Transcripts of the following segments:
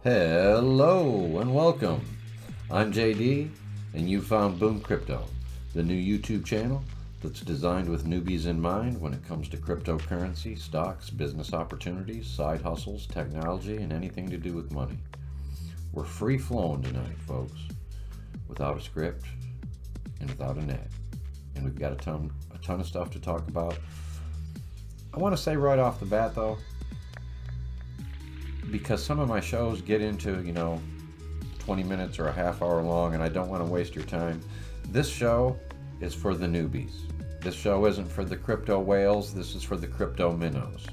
Hello and welcome. I'm JD, and you found Boom Crypto, the new YouTube channel that's designed with newbies in mind when it comes to cryptocurrency, stocks, business opportunities, side hustles, technology, and anything to do with money. We're free flowing tonight, folks, without a script and without a net. And we've got a ton of stuff to talk about. I want to say right off the bat, though, because some of my shows get into, 20 minutes or a half hour long, and I don't want to waste your time. This show is for the newbies. This show isn't for the crypto whales. This is for the crypto minnows.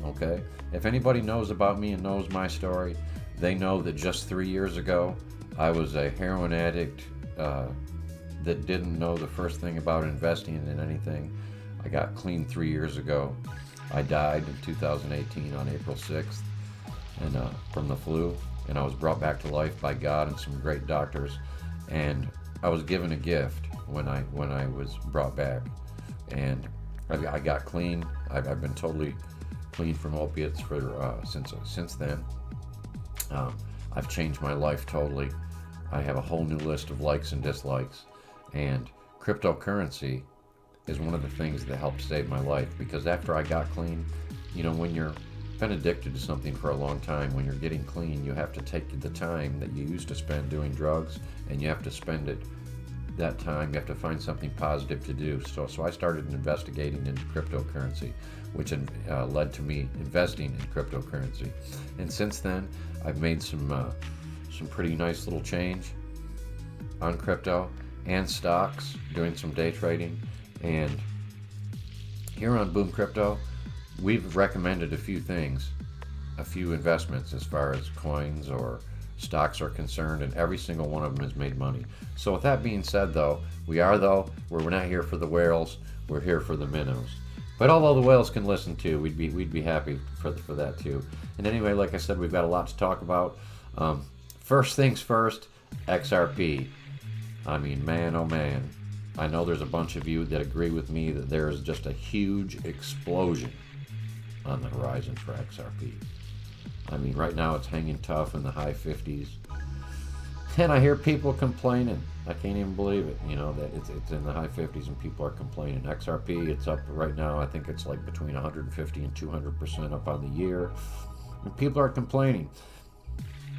Okay? If anybody knows about me and knows my story, they know that just 3 years ago, I was a heroin addict that didn't know the first thing about investing in anything. I got clean 3 years ago. I died in 2018 on April 6th. And from the flu, and I was brought back to life by God and some great doctors, and I was given a gift when I was brought back, and I got clean. I've been totally clean from opiates for since then. I've changed my life totally. I have a whole new list of likes and dislikes, and cryptocurrency is one of the things that helped save my life, because after I got clean, when you're been addicted to something for a long time, when you're getting clean, you have to take the time that you used to spend doing drugs, and you have to spend that time, you have to find something positive to do. So I started investigating into cryptocurrency, which led to me investing in cryptocurrency. And since then, I've made some pretty nice little change on crypto and stocks, doing some day trading. And here on Boom Crypto, we've recommended a few things, a few investments as far as coins or stocks are concerned, and every single one of them has made money. So with that being said, though, we're not here for the whales, we're here for the minnows. But although the whales can listen too, we'd be happy for that too. And anyway, like I said, we've got a lot to talk about. First things first, XRP. I mean, man, oh man. I know there's a bunch of you that agree with me that there is just a huge explosion on the horizon for XRP. I mean, right now it's hanging tough in the high 50s. And I hear people complaining. I can't even believe it, that it's in the high 50s and people are complaining. XRP, it's up right now, I think it's like between 150 and 200% up on the year. And people are complaining.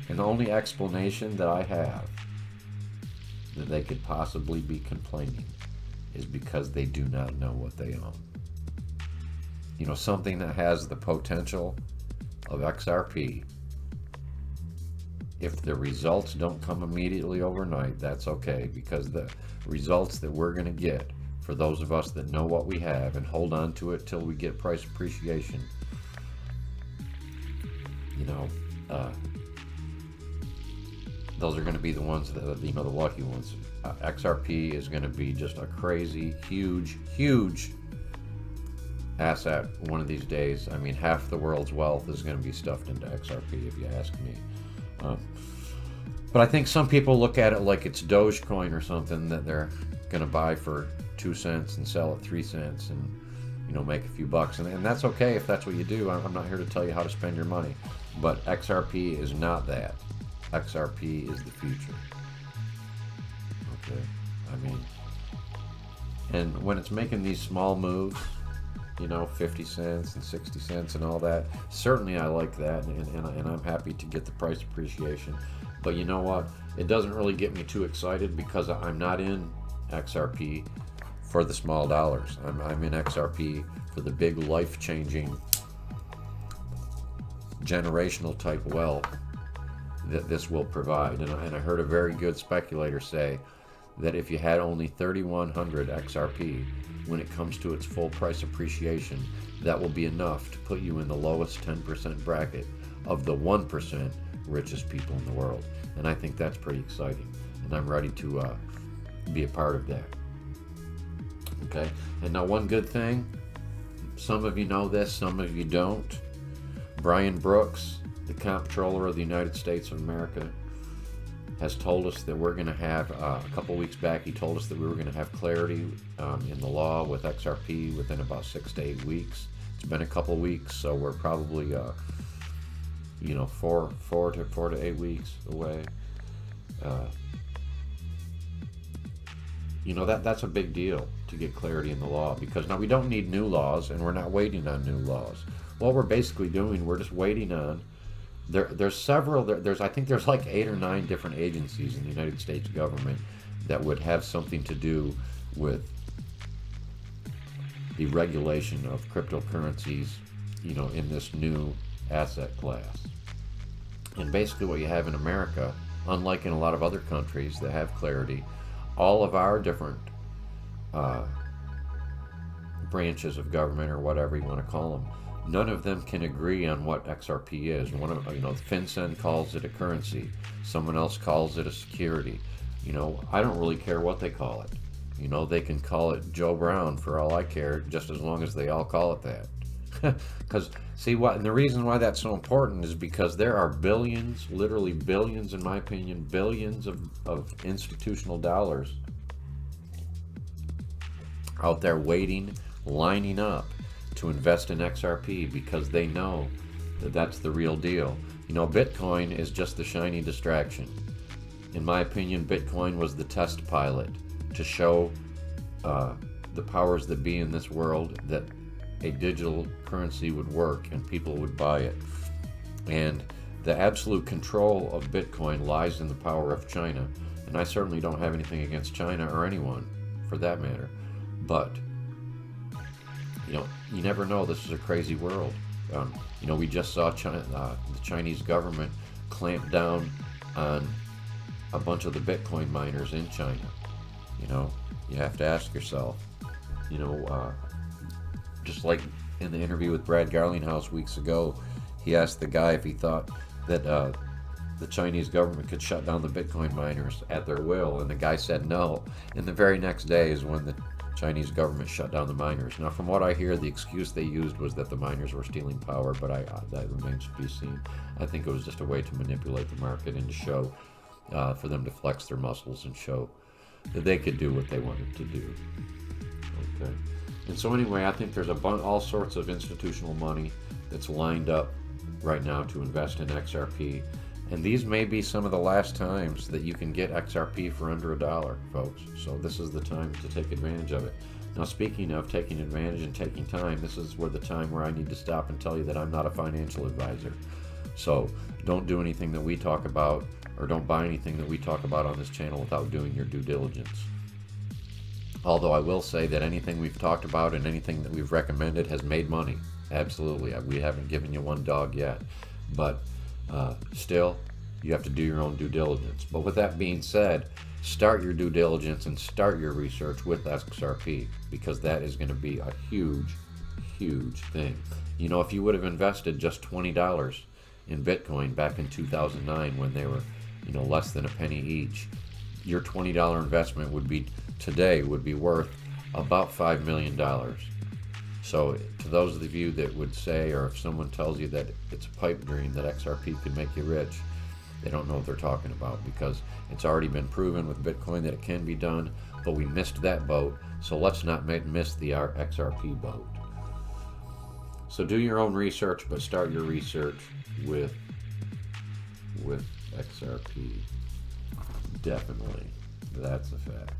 And the only explanation that I have that they could possibly be complaining is because they do not know what they own. Something that has the potential of XRP, if the results don't come immediately overnight, that's okay, because the results that we're going to get, for those of us that know what we have and hold on to it till we get price appreciation, those are going to be the ones that, the lucky ones. XRP is going to be just a crazy, huge asset one of these days. I mean, half the world's wealth is going to be stuffed into XRP, if you ask me. But I think some people look at it like it's Dogecoin or something that they're going to buy for 2 cents and sell at 3 cents and make a few bucks, and that's okay if that's what you do. I'm not here to tell you how to spend your money, but XRP is not that. XRP is the future. Okay, I mean, and when it's making these small moves, 50 cents and 60 cents and all that, certainly I like that, and I'm happy to get the price appreciation. But you know what? It doesn't really get me too excited, because I'm not in XRP for the small dollars. I'm in XRP for the big life-changing, generational type wealth that this will provide. And I heard a very good speculator say that if you had only 3,100 XRP, when it comes to its full price appreciation, that will be enough to put you in the lowest 10% bracket of the 1% richest people in the world. And I think that's pretty exciting, and I'm ready to be a part of that. Okay, and now one good thing, some of you know this, some of you don't. Brian Brooks, the comptroller of the United States of America, has told us that we're going to have, a couple weeks back, he told us that we were going to have clarity in the law with XRP within about 6 to 8 weeks. It's been a couple weeks, so we're probably 4 to 8 weeks away. That's a big deal to get clarity in the law, because now we don't need new laws, and we're not waiting on new laws. What we're basically doing, we're just waiting on. There's I think there's like 8 or 9 different agencies in the United States government that would have something to do with the regulation of cryptocurrencies, in this new asset class. And basically what you have in America, unlike in a lot of other countries that have clarity, all of our different branches of government, or whatever you want to call them, none of them can agree on what XRP is. FinCEN calls it a currency. Someone else calls it a security. I don't really care what they call it. They can call it Joe Brown for all I care, just as long as they all call it that. Because, and the reason why that's so important is because there are billions, literally billions, in my opinion, billions of institutional dollars out there waiting, lining up to invest in XRP, because they know that that's the real deal. Bitcoin is just the shiny distraction. In my opinion, Bitcoin was the test pilot to show the powers that be in this world that a digital currency would work and people would buy it. And the absolute control of Bitcoin lies in the power of China. And I certainly don't have anything against China, or anyone for that matter. But, you never know. This is a crazy world. We just saw China, the Chinese government clamp down on a bunch of the Bitcoin miners in China. You have to ask yourself, just like in the interview with Brad Garlinghouse weeks ago, he asked the guy if he thought that the Chinese government could shut down the Bitcoin miners at their will, and the guy said no. And the very next day is when the Chinese government shut down the miners. Now, from what I hear, the excuse they used was that the miners were stealing power, but that remains to be seen. I think it was just a way to manipulate the market and to show, for them to flex their muscles and show that they could do what they wanted to do. Okay. And so anyway, I think there's all sorts of institutional money that's lined up right now to invest in XRP. And these may be some of the last times that you can get XRP for under $1, folks. So this is the time to take advantage of it. Now, speaking of taking advantage and taking time, this is the time where I need to stop and tell you that I'm not a financial advisor. So don't do anything that we talk about, or don't buy anything that we talk about on this channel without doing your due diligence. Although I will say that anything we've talked about and anything that we've recommended has made money. Absolutely. We haven't given you one dog yet. But still, you have to do your own due diligence. But with that being said, start your due diligence and start your research with XRP, because that is going to be a huge, huge thing. If you would have invested just $20 in Bitcoin back in 2009 when they were, less than a penny each, your $20 investment would be worth about $5 million. So to those of you that would say, or if someone tells you that it's a pipe dream that XRP can make you rich, they don't know what they're talking about, because it's already been proven with Bitcoin that it can be done, but we missed that boat. So let's not miss the XRP boat. So do your own research, but start your research with XRP. Definitely. That's a fact.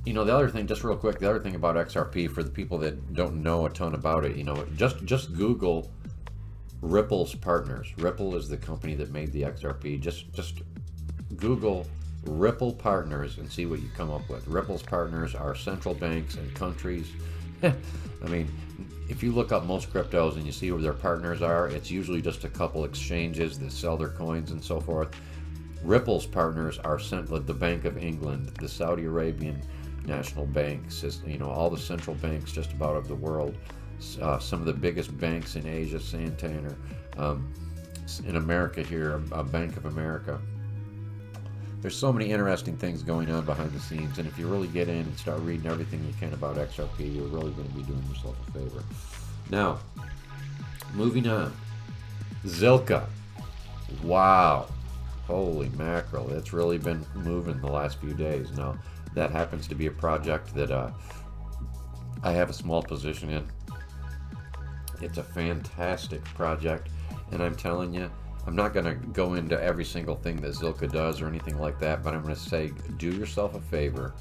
The other thing, just real quick, the other thing about XRP, for the people that don't know a ton about it, just Google Ripple's partners. Ripple is the company that made the XRP. Just Google Ripple partners and see what you come up with. Ripple's partners are central banks and countries. I mean, if you look up most cryptos and you see where their partners are, it's usually just a couple exchanges that sell their coins and so forth. Ripple's partners are the Bank of England, the Saudi Arabian National Bank, all the central banks just about of the world, some of the biggest banks in Asia, Santander, in America here, Bank of America. There's so many interesting things going on behind the scenes, and if you really get in and start reading everything you can about XRP, you're really going to be doing yourself a favor. Now, moving on. Zilka. Wow. Holy mackerel. It's really been moving the last few days. Now, that happens to be a project that I have a small position in. It's a fantastic project, and I'm telling you, I'm not going to go into every single thing that Zilka does or anything like that, but I'm going to say do yourself a favor.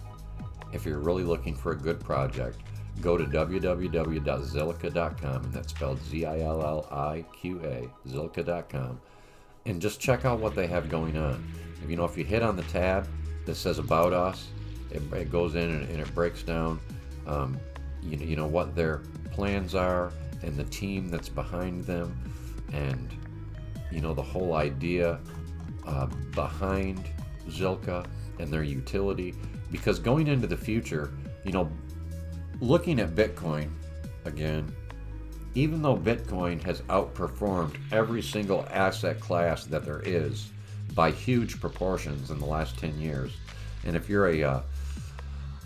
If you're really looking for a good project, go to www.zilliqa.com, and that's spelled Zilliqa, Zilliqa.com, and just check out what they have going on. If you hit on the tab that says About Us, it goes in and it breaks down, what their plans are and the team that's behind them, and the whole idea behind Zilka and their utility. Because going into the future, looking at Bitcoin again, even though Bitcoin has outperformed every single asset class that there is by huge proportions in the last 10 years, and if you're a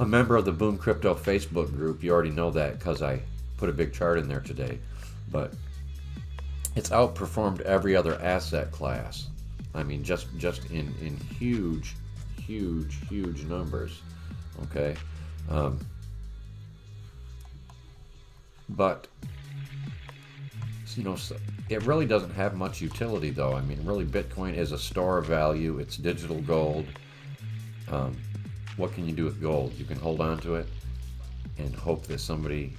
member of the Boom Crypto Facebook group, you already know that because I put a big chart in there today, but it's outperformed every other asset class. I mean, just in huge numbers. Okay, but it really doesn't have much utility, though. I mean, really, Bitcoin is a store of value. It's digital gold. What can you do with gold? You can hold on to it and hope that somebody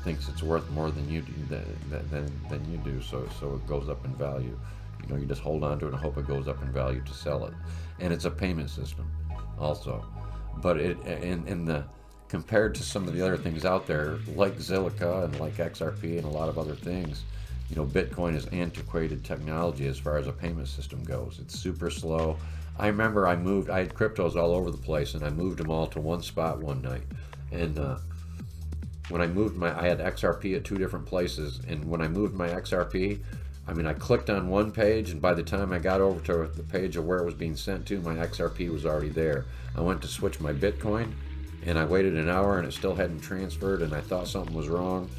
thinks it's worth more than you do, than you do, so it goes up in value. You just hold on to it and hope it goes up in value to sell it. And it's a payment system also. But compared to some of the other things out there, like Zilliqa and like XRP and a lot of other things, Bitcoin is antiquated technology as far as a payment system goes. It's super slow. I remember I had cryptos all over the place, and I moved them all to one spot one night. And when I moved I had XRP at 2 different places, and when I moved my XRP, I clicked on one page, and by the time I got over to the page of where it was being sent to, my XRP was already there. I went to switch my Bitcoin, and I waited an hour, and it still hadn't transferred, and I thought something was wrong.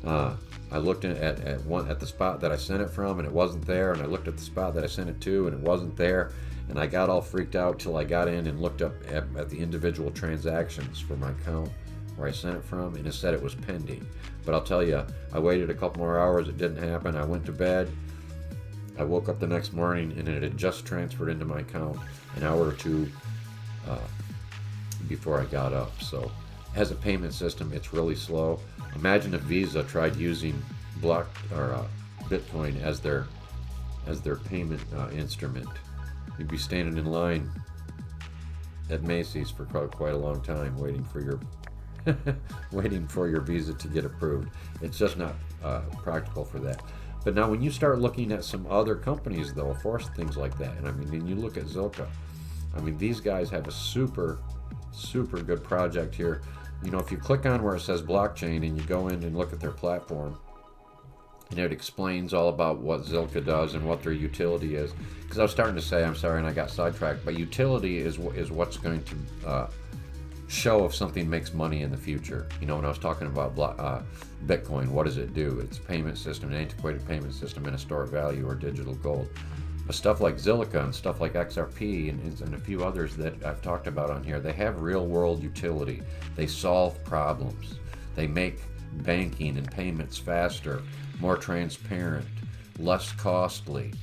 I looked at the spot that I sent it from, and it wasn't there, and I looked at the spot that I sent it to, and it wasn't there, and I got all freaked out till I got in and looked up at the individual transactions for my account where I sent it from, and it said it was pending. But I'll tell you, I waited a couple more hours, it didn't happen. I went to bed. I woke up the next morning, and it had just transferred into my account an hour or two before I got up. So as a payment system, it's really slow. Imagine if Visa tried using Bitcoin as their payment instrument. You'd be standing in line at Macy's for quite a long time waiting for your Visa to get approved. It's just not practical for that. But now when you start looking at some other companies, though, for things like that, and you look at Zilka, these guys have a super good project here. If you click on where it says blockchain and you go in and look at their platform, and it explains all about what Zilka does and what their utility is. Because I was starting to say, I'm sorry, and I got sidetracked, but utility is what's going to show if something makes money in the future. When I was talking about Bitcoin, what does it do? It's a payment system, an antiquated payment system, and a store of value or digital gold. But stuff like Zilliqa and stuff like XRP and a few others that I've talked about on here, they have real world utility. They solve problems. They make banking and payments faster, more transparent, less costly.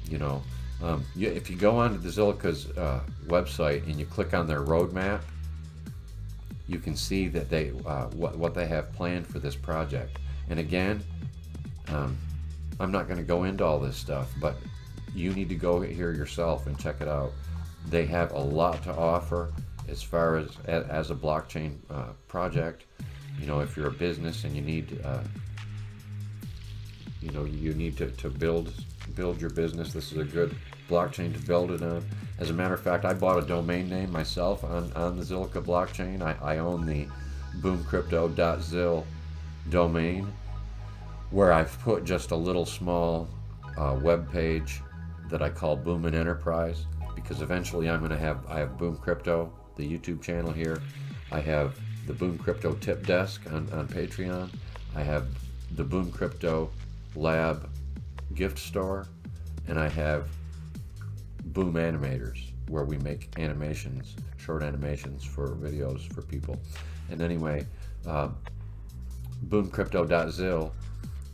If you go onto the Zilliqa's website and you click on their roadmap, you can see that they what they have planned for this project. And again, I'm not going to go into all this stuff, but you need to go here yourself and check it out. They have a lot to offer as far as a blockchain project. If you're a business and you need to build your business, this is a good blockchain to build it on. As a matter of fact, I bought a domain name myself on the Zilliqa blockchain. I own the boomcrypto.zil domain, where I've put just a little small web page that I call Boom and Enterprise, because eventually I have Boom Crypto, the YouTube channel here. I have the Boom Crypto tip desk on Patreon. I have the Boom Crypto Lab gift store, and I have Boom Animators, where we make short animations for videos for people. And anyway, boomcrypto.zil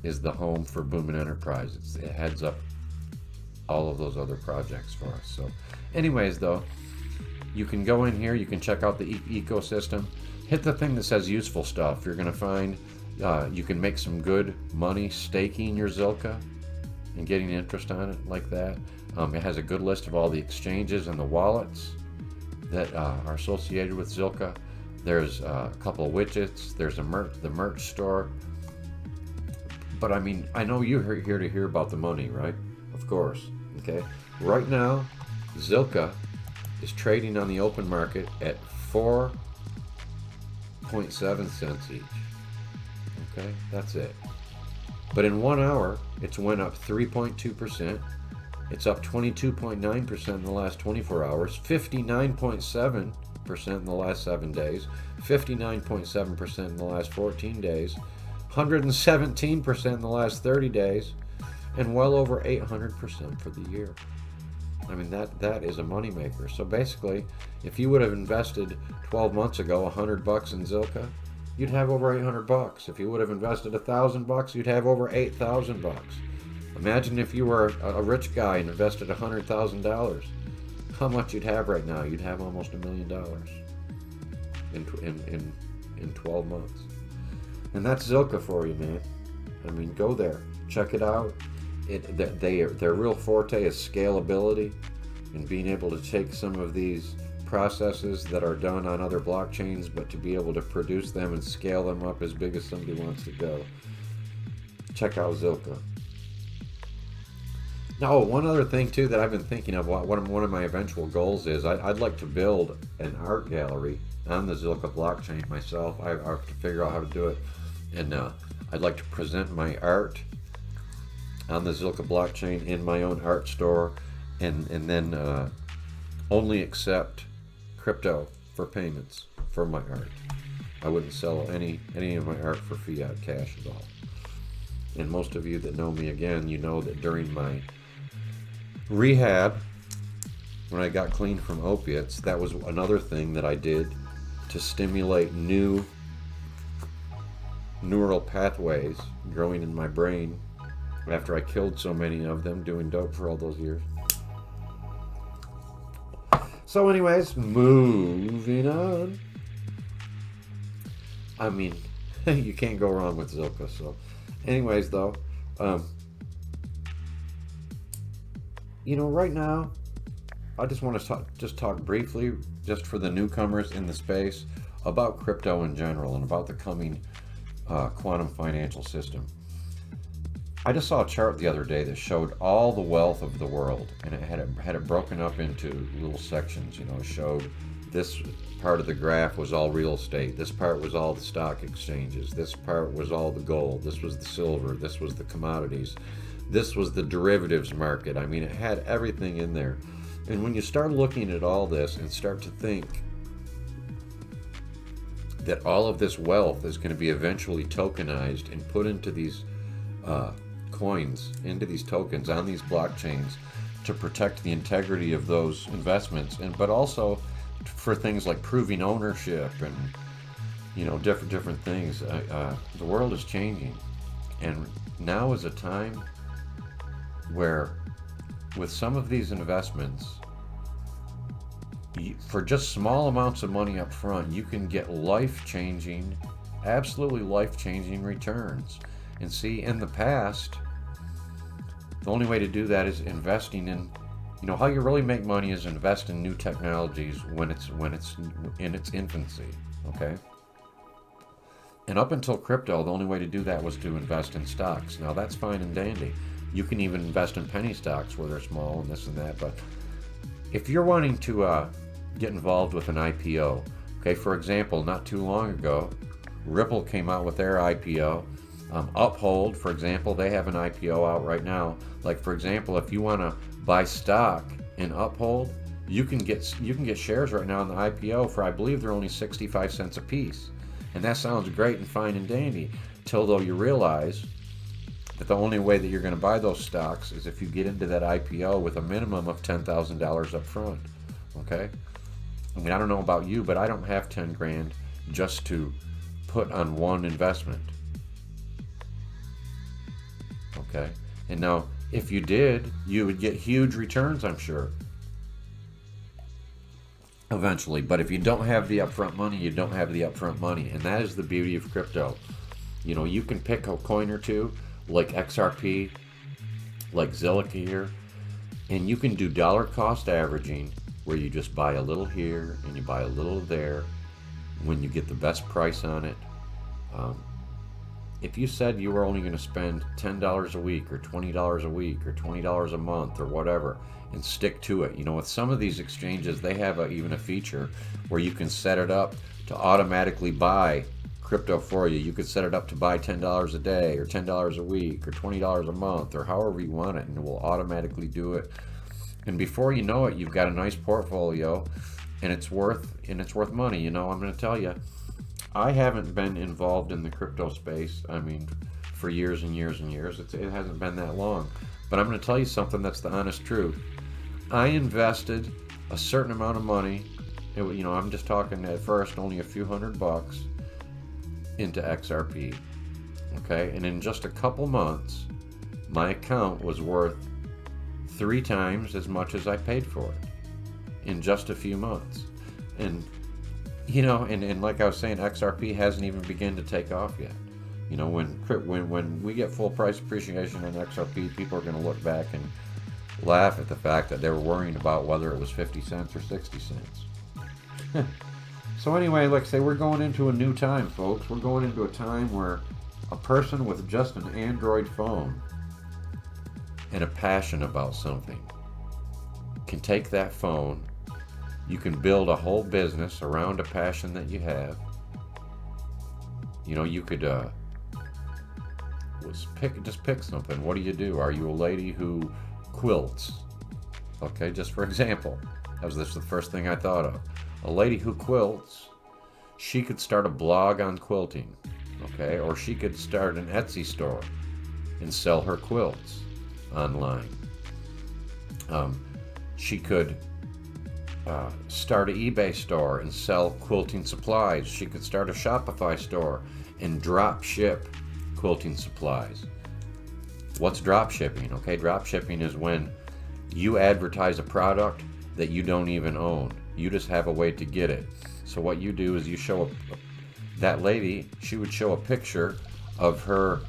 is the home for Booming Enterprise. It heads up all of those other projects for us. So anyways, though, you can go in here, you can check out the ecosystem, hit the thing that says useful stuff. You're going to find you can make some good money staking your Zilka and getting interest on it like that. It has a good list of all the exchanges and the wallets that are associated with Zilka. There's a couple of widgets. There's the merch store. But I mean, I know you're here to hear about the money, right? Of course. Okay. Right now, Zilka is trading on the open market at 4.7 cents each. Okay, that's it. But in 1 hour, it's went up 3.2%. It's up 22.9% in the last 24 hours, 59.7% in the last 7 days, 59.7% in the last 14 days, 117% in the last 30 days, and well over 800% for the year. I mean, that is a moneymaker. So basically, if you would have invested 12 months ago $100 in Zilka, you'd have over $800. If you would have invested $1,000, you'd have over $8,000. Imagine if you were a rich guy and invested $100,000. How much you'd have right now? You'd have almost $1 million in 12 months. And that's Zilka for you, man. I mean, go there, check it out. Their real forte is scalability and being able to take some of these processes that are done on other blockchains, but to be able to produce them and scale them up as big as somebody wants to go. Check out Zilka. Now, one other thing too that I've been thinking of, one of my eventual goals is I'd like to build an art gallery on the Zilka blockchain myself. I have to figure out how to do it, and I'd like to present my art on the Zilka blockchain in my own art store, and then only accept crypto for payments for my art. I wouldn't sell any of my art for fiat cash at all. And most of you that know me, again, you know that during my rehab, when I got clean from opiates, that was another thing that I did to stimulate new neural pathways growing in my brain after I killed so many of them doing dope for all those years. So anyways, moving on. I mean, you can't go wrong with Zilka. So anyways, though, right now, I just want to talk briefly, just for the newcomers in the space, about crypto in general and about the coming quantum financial system. I just saw a chart the other day that showed all the wealth of the world, and it had it broken up into little sections. It showed this part of the graph was all real estate, this part was all the stock exchanges, this part was all the gold, this was the silver, this was the commodities, this was the derivatives market. I mean, it had everything in there. And when you start looking at all this and start to think that all of this wealth is going to be eventually tokenized and put into these coins, into these tokens on these blockchains to protect the integrity of those investments, but also for things like proving ownership and different things. The world is changing, and now is a time where, with some of these investments, for just small amounts of money up front, you can get life-changing, absolutely life-changing returns. And see, in the past, the only way to do that is investing in, how you really make money is invest in new technologies when it's in its infancy, okay? And up until crypto, the only way to do that was to invest in stocks. Now, that's fine and dandy. You can even invest in penny stocks where they're small and this and that, but if you're wanting to get involved with an IPO, okay, for example, not too long ago, Ripple came out with their IPO. Uphold, for example, they have an IPO out right now. Like, for example, if you want to buy stock in Uphold, you can get shares right now in the IPO for, I believe they're only 65 cents a piece. And that sounds great and fine and dandy, till though you realize that the only way that you're going to buy those stocks is if you get into that IPO with a minimum of $10,000 up front. Okay? I mean, I don't know about you, but I don't have 10 grand just to put on one investment. Okay? And now, if you did, you would get huge returns, I'm sure, eventually. But if you don't have the upfront money, you don't have the upfront money. And that is the beauty of crypto. You know, you can pick a coin or two, like XRP, like Zilliqa here, and you can do dollar cost averaging, where you just buy a little here and you buy a little there when you get the best price on it. If you said you were only going to spend $10 a week or $20 a week or $20 a month or whatever, and stick to it. You know, with some of these exchanges, they have even a feature where you can set it up to automatically buy crypto for you. You could set it up to buy $10 a day or $10 a week or $20 a month or however you want it, and it will automatically do it. And before you know it, you've got a nice portfolio, and it's worth money. You know, I'm going to tell you, I haven't been involved in the crypto space, I mean, for years and years and years. It hasn't been that long. But I'm going to tell you something that's the honest truth. I invested a certain amount of money, you know, I'm just talking at first only a few $100 into XRP. Okay? And in just a couple months, my account was worth 3 times as much as I paid for it in just a few months. And you know, and like I was saying, XRP hasn't even begun to take off yet. You know, when we get full price appreciation on XRP, people are going to look back and laugh at the fact that they were worrying about whether it was 50 cents or 60 cents. So anyway, like I say, we're going into a new time, folks. We're going into a time where a person with just an Android phone and a passion about something can take that phone. You can build a whole business around a passion that you have. You know, you could just pick something. What do? Are you a lady who quilts? Okay, just for example, that was the first thing I thought of. A lady who quilts, she could start a blog on quilting, okay? Or she could start an Etsy store and sell her quilts online. She could start an eBay store and sell quilting supplies. She could start a Shopify store and drop ship quilting supplies. What's drop shipping? Okay, drop shipping is when you advertise a product that you don't even own. You just have a way to get it. So what you do is you show that lady, she would show a picture of her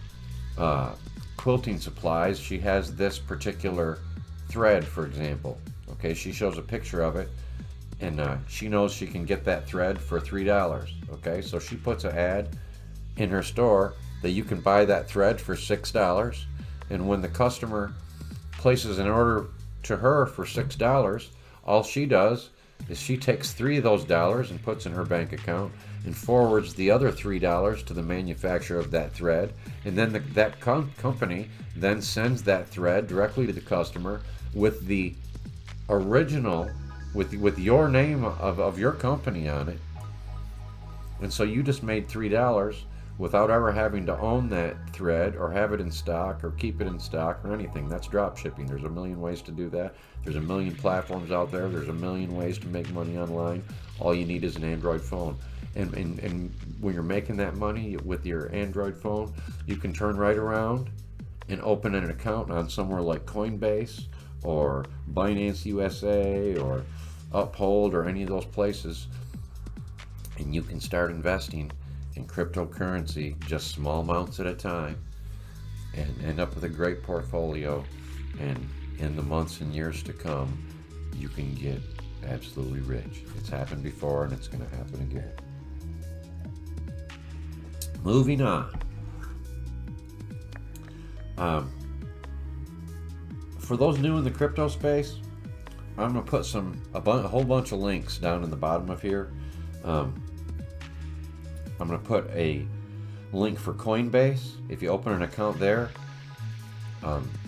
quilting supplies. She has this particular thread, for example. Okay, she shows a picture of it, and she knows she can get that thread for $3. Okay, so she puts an ad in her store that you can buy that thread for $6, and when the customer places an order to her for $6, all she does is she takes 3 of those dollars and puts in her bank account and forwards the other $3 to the manufacturer of that thread, and then that company then sends that thread directly to the customer with the original, with your name of your company on it. And so you just made $3 without ever having to own that thread or have it in stock or keep it in stock or anything. That's drop shipping. There's a million ways to do that. There's a million platforms out there. There's a million ways to make money online. All you need is an Android phone. And when you're making that money with your Android phone, you can turn right around and open an account on somewhere like Coinbase or Binance USA or Uphold or any of those places, and you can start investing in cryptocurrency, just small amounts at a time, and end up with a great portfolio. And in the months and years to come, you can get absolutely rich. It's happened before, and it's going to happen again. Moving on. For those new in the crypto space, I'm going to put a whole bunch of links down in the bottom of here. I'm going to put a link for Coinbase. If you open an account there,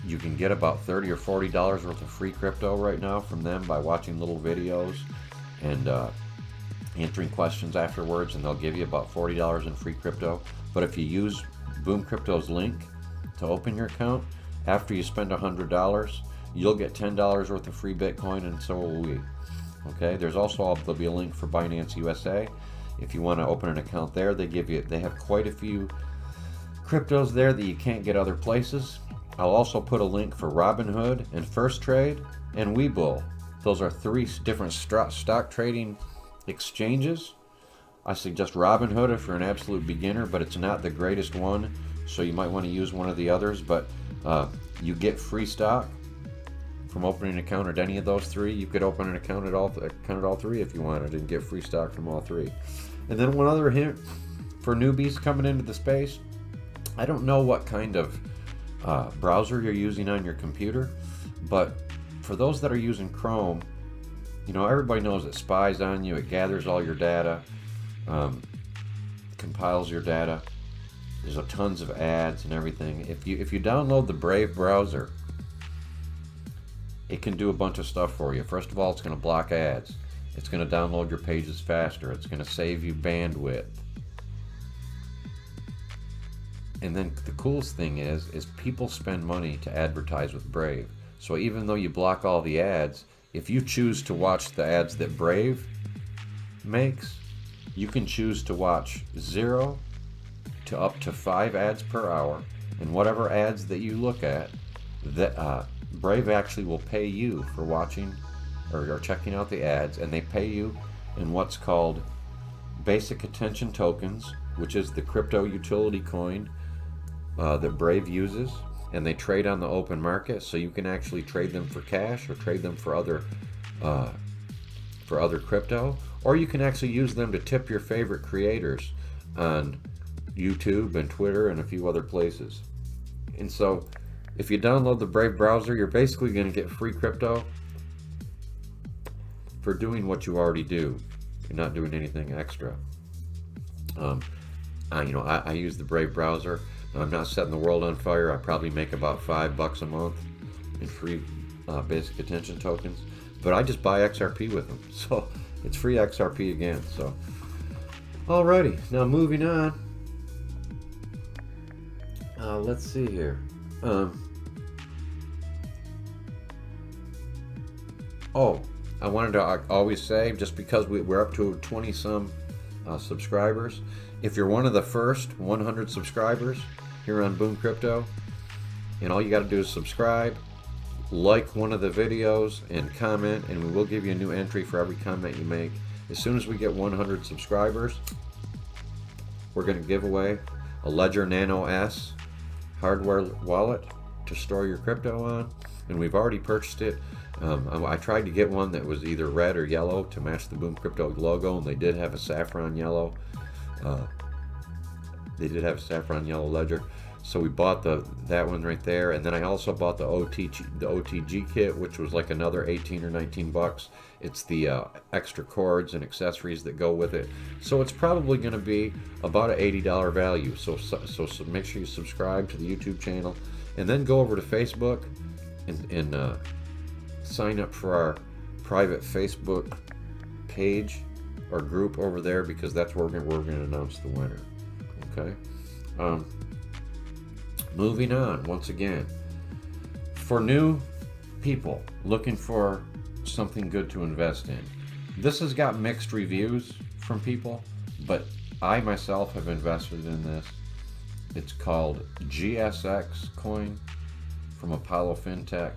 you can get about $30 or $40 worth of free crypto right now from them by watching little videos and answering questions afterwards, and they'll give you about $40 in free crypto. But if you use Boom Crypto's link to open your account, after you spend $100, you'll get $10 worth of free Bitcoin, and so will we. Okay, there'll be a link for Binance USA. If you want to open an account there, they have quite a few cryptos there that you can't get other places. I'll also put a link for Robinhood and First Trade and Webull. Those are 3 different stock trading exchanges. I suggest Robinhood if you're an absolute beginner, but it's not the greatest one, so you might want to use one of the others. But you get free stock from opening an account at any of those 3. You could open an account at all 3 if you wanted and get free stock from all 3. And then one other hint for newbies coming into the space: I don't know what kind of browser you're using on your computer, but for those that are using Chrome, you know, everybody knows it spies on you. It gathers all your data, compiles your data. There's tons of ads and everything. If you download the Brave browser, it can do a bunch of stuff for you. First of all, it's going to block ads. It's going to download your pages faster. It's going to save you bandwidth. And then the coolest thing is people spend money to advertise with Brave. So even though you block all the ads, if you choose to watch the ads that Brave makes, you can choose to watch 0 to up to 5 ads per hour. And whatever ads that you look at, that Brave actually will pay you for watching or checking out the ads, and they pay you in what's called basic attention tokens, which is the crypto utility coin that Brave uses, and they trade on the open market, so you can actually trade them for cash or trade them for other crypto, or you can actually use them to tip your favorite creators on YouTube and Twitter and a few other places. And so if you download the Brave browser, you're basically going to get free crypto for doing what you already do. You're not doing anything extra. I use the Brave browser. I'm not setting the world on fire. I probably make about $5 a month in free basic attention tokens, but I just buy XRP with them, so it's free XRP again. So, alrighty, now moving on. Let's see here. I wanted to always say, just because we're up to 20 some subscribers, if you're one of the first 100 subscribers here on Boom Crypto, and all you got to do is subscribe, like one of the videos, and comment, and we will give you a new entry for every comment you make. As soon as we get 100 subscribers, we're going to give away a Ledger Nano S hardware wallet to store your crypto on, and we've already purchased it. I tried to get one that was either red or yellow to match the Boom Crypto logo, and they did have a saffron yellow. They did have a saffron yellow ledger, so we bought that one right there. And then I also bought the OTG kit, which was like another 18 or 19 bucks. It's the extra cords and accessories that go with it, so it's probably going to be about an $80 value. So make sure you subscribe to the YouTube channel, and then go over to Facebook and sign up for our private Facebook page or group over there, because that's where we're going to announce the winner. Okay. Moving on, once again, for new people looking for something good to invest in, this has got mixed reviews from people, but I myself have invested in this. It's called GSX coin from Apollo FinTech.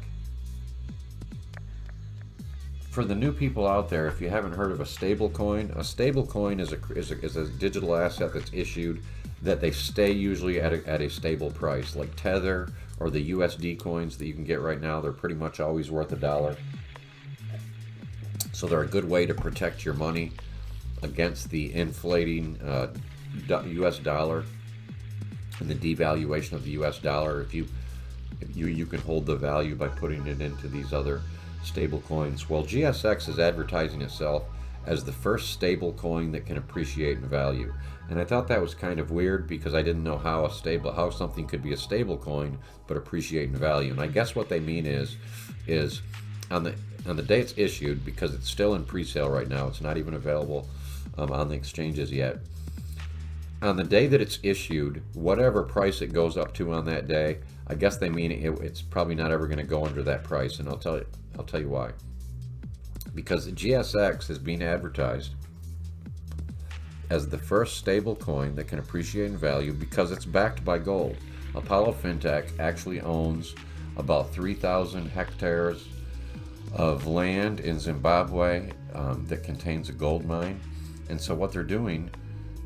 For the new people out there, if you haven't heard of a stable coin is a digital asset that's issued that they stay usually at a stable price, like Tether or the USD coins that you can get right now. They're pretty much always worth $1. So they're a good way to protect your money against the inflating US dollar and the devaluation of the US dollar. If you can hold the value by putting it into these other stable coins. Well, GSX is advertising itself as the first stable coin that can appreciate in value. And I thought that was kind of weird, because I didn't know how something could be a stable coin but appreciate in value. And I guess what they mean is on the day it's issued, because it's still in pre-sale right now, it's not even available on the exchanges yet. On the day that it's issued, whatever price it goes up to on that day, I guess they mean it's probably not ever going to go under that price, and I'll tell you why. Because the GSX is being advertised as the first stable coin that can appreciate in value because it's backed by gold. Apollo FinTech actually owns about 3,000 hectares of land in Zimbabwe that contains a gold mine. And so what they're doing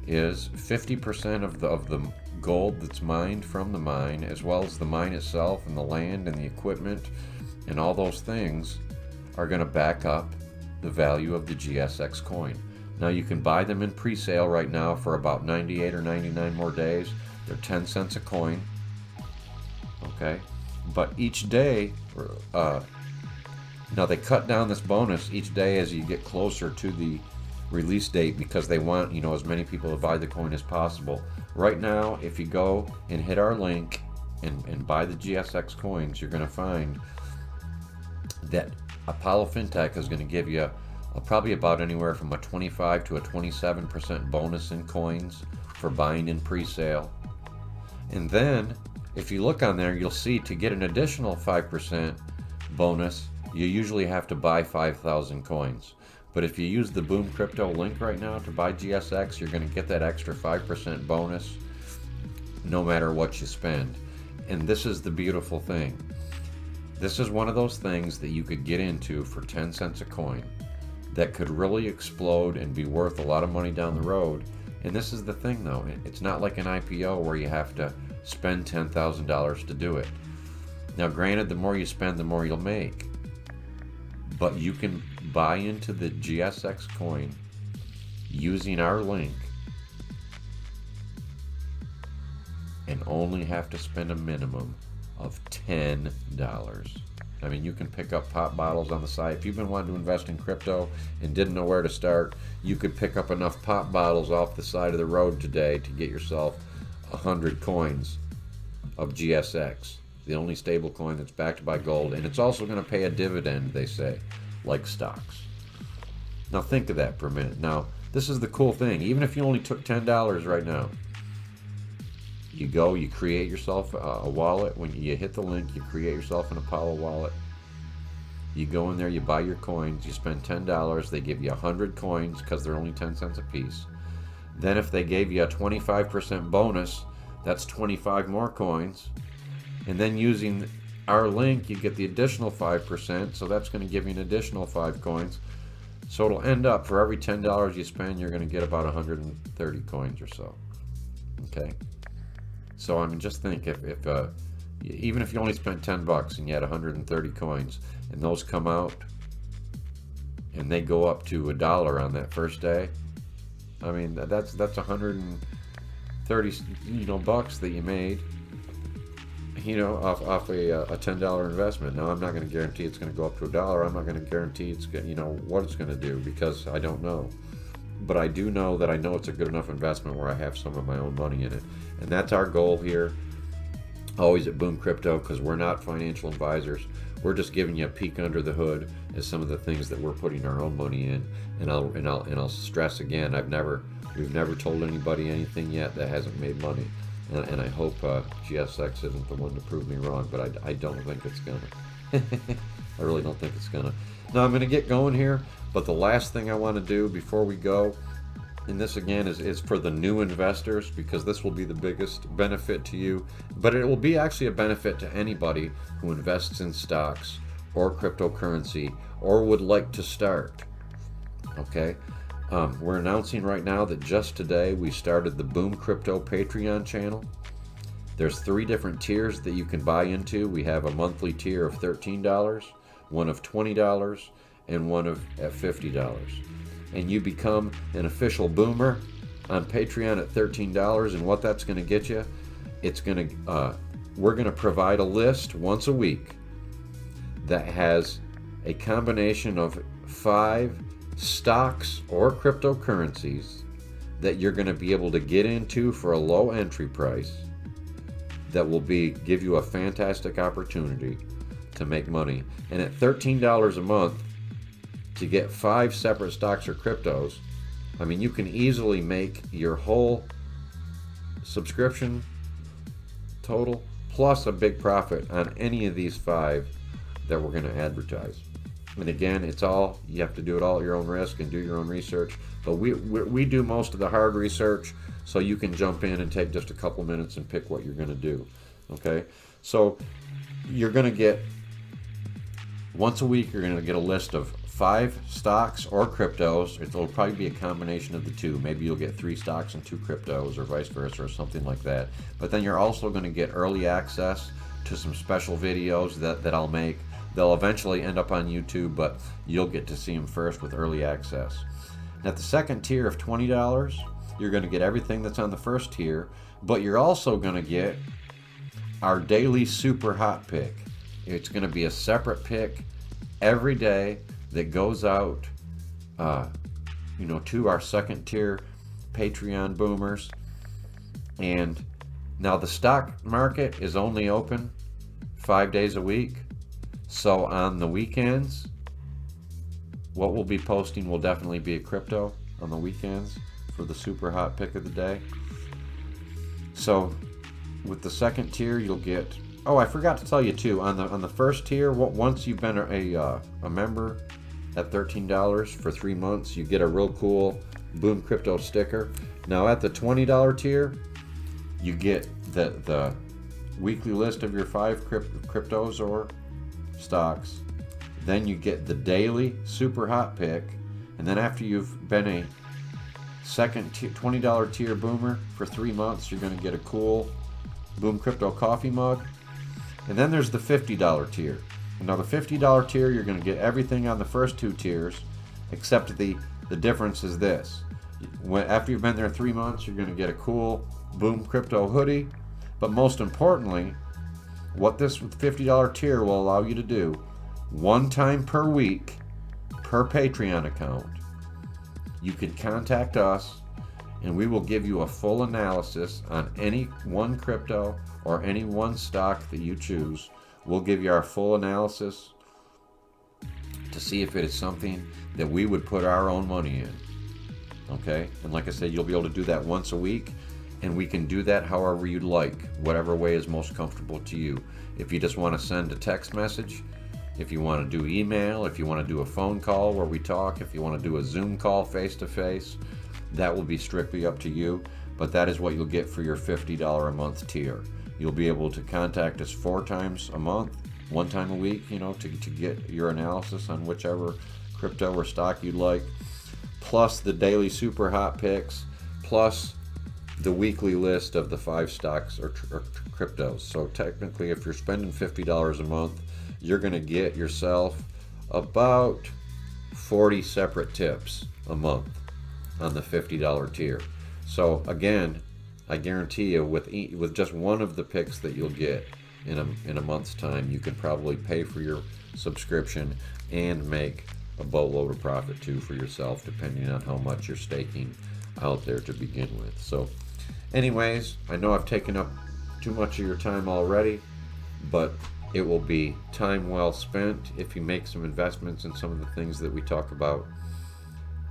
is 50% of the gold that's mined from the mine, as well as the mine itself and the land and the equipment and all those things, are going to back up the value of the GSX coin. Now you can buy them in pre-sale right now for about 98 or 99 more days. They're 10 cents a coin. Okay, but each day, now they cut down this bonus each day as you get closer to the release date, because they want, you know, as many people to buy the coin as possible. Right now, if you go and hit our link and buy the GSX coins, you're going to find that Apollo FinTech is going to give you probably about anywhere from a 25 to a 27% bonus in coins for buying in pre-sale. And then if you look on there, you'll see to get an additional 5% bonus, you usually have to buy 5,000 coins. But if you use the Boom Crypto link right now to buy GSX, you're going to get that extra 5% bonus no matter what you spend. And this is the beautiful thing. This is one of those things that you could get into for 10 cents a coin that could really explode and be worth a lot of money down the road. And this is the thing though, it's not like an IPO where you have to spend $10,000 to do it. Now granted, the more you spend, the more you'll make. But you can buy into the GSX coin using our link and only have to spend a minimum of $10. I mean, you can pick up pop bottles on the site. If you've been wanting to invest in crypto and didn't know where to start, you could pick up enough pop bottles off the side of the road today to get yourself 100 coins of GSX, the only stable coin that's backed by gold. And it's also going to pay a dividend, they say, like stocks. Now think of that for a minute. Now, this is the cool thing. Even if you only took $10 right now, you go, you create yourself a wallet. When you hit the link, you create yourself an Apollo wallet. You go in there, you buy your coins, you spend $10. They give you 100 coins because they're only 10 cents a piece. Then if they gave you a 25% bonus, that's 25 more coins. And then using our link, you get the additional 5%, so that's going to give you an additional 5 coins. So it'll end up, for every $10 you spend, you're going to get about 130 coins or so. Okay? So I mean, just think, if even if you only spent $10 and you had 130 coins, and those come out and they go up to $1 on that first day, I mean, that's 130, you know, bucks that you made, you know, off a $10 investment. Now I'm not going to guarantee it's going to go up to $1. I'm not going to guarantee it's going, you know, what it's going to do, because I don't know. But I do know that I know it's a good enough investment where I have some of my own money in it. And that's our goal here, always at Boom Crypto, because we're not financial advisors. We're just giving you a peek under the hood as some of the things that we're putting our own money in. And I'll stress again, we've never told anybody anything yet that hasn't made money. And I hope GSX isn't the one to prove me wrong, but I don't think it's gonna. I really don't think it's gonna. Now I'm gonna get going here, but the last thing I want to do before we go, and this again is for the new investors, because this will be the biggest benefit to you, but it will be actually a benefit to anybody who invests in stocks or cryptocurrency or would like to start. Okay, we're announcing right now that just today we started the Boom Crypto Patreon channel. There's 3 different tiers that you can buy into. We have a monthly tier of $13, one of $20, and one at $50. And you become an official boomer on Patreon at $13. And what that's going to get you, we're going to provide a list once a week that has a combination of 5 stocks or cryptocurrencies that you're going to be able to get into for a low entry price that will give you a fantastic opportunity to make money. And at $13 a month, to get 5 separate stocks or cryptos, I mean, you can easily make your whole subscription total plus a big profit on any of these 5 that we're going to advertise. And again, you have to do it all at your own risk and do your own research. But we do most of the hard research, so you can jump in and take just a couple minutes and pick what you're going to do. Okay, so you're going to get, once a week, you're going to get a list of 5 stocks or cryptos. It'll probably be a combination of the two. Maybe you'll get 3 stocks and 2 cryptos, or vice versa, or something like that. But then you're also going to get early access to some special videos that I'll make. They'll eventually end up on YouTube, but you'll get to see them first with early access. And at the second tier of $20, you're going to get everything that's on the first tier, but you're also going to get our daily super hot pick. It's going to be a separate pick every day that goes out, to our second tier Patreon boomers. And now the stock market is only open 5 days a week. So on the weekends, what we'll be posting will definitely be a crypto on the weekends for the super hot pick of the day. So with the second tier, you'll get, I forgot to tell you too, on the first tier, once you've been a member at $13 for 3 months, you get a real cool Boom Crypto sticker. Now at the $20 tier, you get the weekly list of your 5 cryptos or stocks. Then you get the daily super hot pick, and then after you've been a second $20 tier boomer for 3 months, you're going to get a cool Boom Crypto coffee mug. And then there's the $50 tier. Now the $50 tier, you're going to get everything on the first 2 tiers, except the difference is this. After you've been there 3 months, you're going to get a cool Boom Crypto hoodie. But most importantly, what this $50 tier will allow you to do, 1 time per week per Patreon account, you can contact us and we will give you a full analysis on any one crypto or any one stock that you choose. We'll give you our full analysis to see if it is something that we would put our own money in. Okay? And like I said, you'll be able to do that once a week, and we can do that however you'd like, whatever way is most comfortable to you. If you just want to send a text message, if you want to do email, if you want to do a phone call where we talk, if you want to do a Zoom call face-to-face, that will be strictly up to you. But that is what you'll get for your $50 a month tier. You'll be able to contact us 4 times a month, 1 time a week, to get your analysis on whichever crypto or stock you'd like, plus the daily super hot picks, plus the weekly list of the 5 stocks or cryptos. So technically, if you're spending $50 a month, you're going to get yourself about 40 separate tips a month on the $50 tier. So again, I guarantee you, with just one of the picks that you'll get in a month's time, you can probably pay for your subscription and make a boatload of profit too for yourself, depending on how much you're staking out there to begin with. So anyways, I know I've taken up too much of your time already, but it will be time well spent if you make some investments in some of the things that we talk about.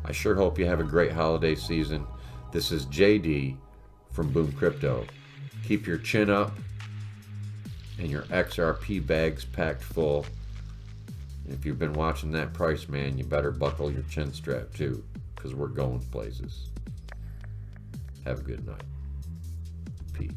I sure hope you have a great holiday season. This is JD from Boom Crypto. Keep your chin up and your XRP bags packed full. If you've been watching that price, man, you better buckle your chin strap too, because we're going places. Have a good night. Peace.